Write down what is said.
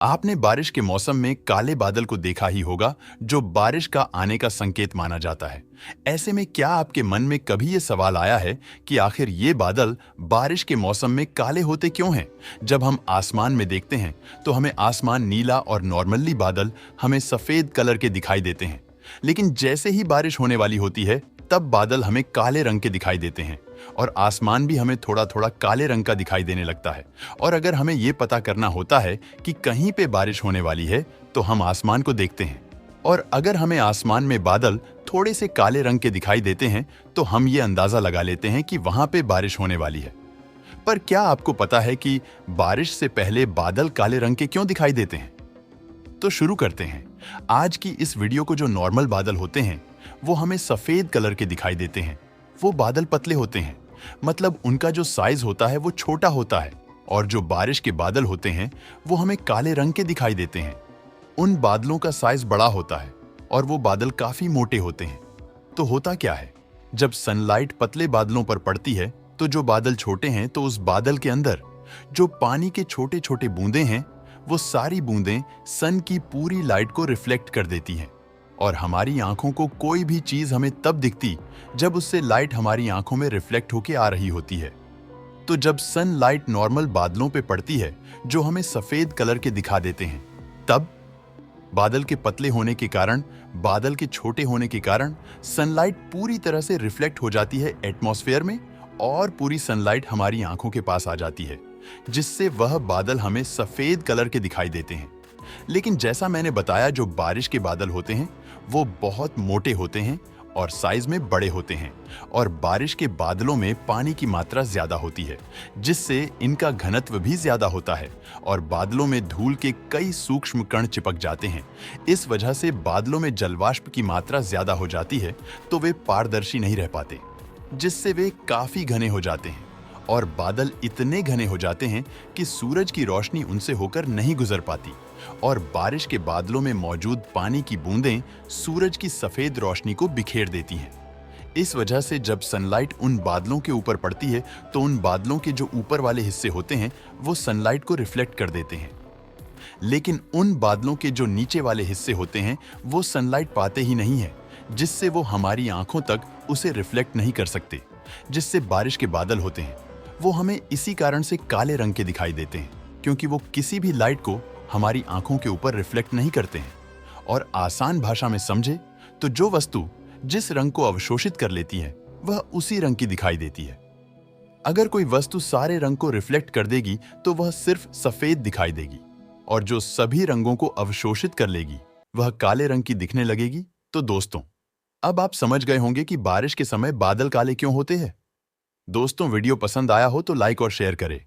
आपने बारिश के मौसम में काले बादल को देखा ही होगा, जो बारिश का आने का संकेत माना जाता है। ऐसे में क्या आपके मन में कभी ये सवाल आया है कि आखिर ये बादल बारिश के मौसम में काले होते क्यों हैं? जब हम आसमान में देखते हैं तो हमें आसमान नीला और नॉर्मली बादल हमें सफेद कलर के दिखाई देते हैं, लेकिन जैसे ही बारिश होने वाली होती है तब बादल हमें काले रंग के दिखाई देते हैं और आसमान भी हमें थोड़ा थोड़ा काले रंग का दिखाई देने लगता है। और अगर हमें ये पता करना होता है कि कहीं पे बारिश होने वाली है तो हम आसमान को देखते हैं, और अगर हमें आसमान में बादल थोड़े से काले रंग के दिखाई देते हैं तो हम ये अंदाजा लगा लेते हैं कि वहां पे बारिश होने वाली है। पर क्या आपको पता है कि बारिश से पहले बादल काले रंग के क्यों दिखाई देते हैं? तो शुरू करते हैं। आज की इस वीडियो को जो नॉर्मल बादल होते हैं वो हमें सफेद कलर के दिखाई देते हैं। वो बादल पतले होते हैं, मतलब उनका जो साइज होता है वो छोटा होता है, और जो बारिश के बादल होते हैं वो हमें काले रंग के दिखाई देते हैं। उन बादलों का साइज बड़ा होता है और वो बादल काफी मोटे होते हैं। तो होता क्या है, जब सनलाइट पतले बादलों पर पड़ती है तो जो बादल छोटे हैं तो उस बादल के अंदर जो पानी के छोटे छोटे बूंदे हैं वो सारी बूंदें सन की पूरी लाइट को रिफ्लेक्ट कर देती हैं, और हमारी आंखों को कोई भी चीज हमें तब दिखती जब उससे लाइट हमारी आंखों में रिफ्लेक्ट होके आ रही होती है। तो जब सन लाइट नॉर्मल बादलों पे पड़ती है जो हमें सफेद कलर के दिखा देते हैं, तब बादल के पतले होने के कारण, बादल के छोटे होने के कारण सनलाइट पूरी तरह से रिफ्लेक्ट हो जाती है एटमॉस्फेयर में, और पूरी सनलाइट हमारी आंखों के पास आ जाती है, जिससे वह बादल हमें सफेद कलर के दिखाई देते हैं। लेकिन जैसा मैंने बताया, जो बारिश के बादल होते हैं वो बहुत मोटे होते हैं और साइज में बड़े होते हैं, और बारिश के बादलों में पानी की मात्रा ज्यादा होती है, जिससे इनका घनत्व भी ज्यादा होता है और बादलों में धूल के कई सूक्ष्म कण चिपक जाते हैं। इस वजह से बादलों में जलवाष्प की मात्रा ज्यादा हो जाती है तो वे पारदर्शी नहीं रह पाते, जिससे वे काफी घने हो जाते हैं, और बादल इतने घने हो जाते हैं कि सूरज की रोशनी उनसे होकर नहीं गुजर पाती, और बारिश के बादलों में मौजूद पानी की बूंदें सूरज की सफेद रोशनी को बिखेर देती हैं। इस वजह से जब सनलाइट उन बादलों के ऊपर पड़ती है तो उन बादलों के जो ऊपर वाले हिस्से होते हैं वो सनलाइट को रिफ्लेक्ट कर देते हैं, लेकिन उन बादलों के जो नीचे वाले हिस्से होते हैं वो सनलाइट पाते ही नहीं है, जिससे वो हमारी आंखों तक उसे रिफ्लेक्ट नहीं कर सकते, जिससे बारिश के बादल होते हैं वो हमें इसी कारण से काले रंग के दिखाई देते हैं, क्योंकि वो किसी भी लाइट को हमारी आंखों के ऊपर रिफ्लेक्ट नहीं करते हैं। और आसान भाषा में समझे तो जो वस्तु जिस रंग को अवशोषित कर लेती है वह उसी रंग की दिखाई देती है। अगर कोई वस्तु सारे रंग को रिफ्लेक्ट कर देगी तो वह सिर्फ सफेद दिखाई देगी, और जो सभी रंगों को अवशोषित कर लेगी वह काले रंग की दिखने लगेगी। तो दोस्तों, अब आप समझ गए होंगे कि बारिश के समय बादल काले क्यों होते हैं। दोस्तों, वीडियो पसंद आया हो तो लाइक और शेयर करें।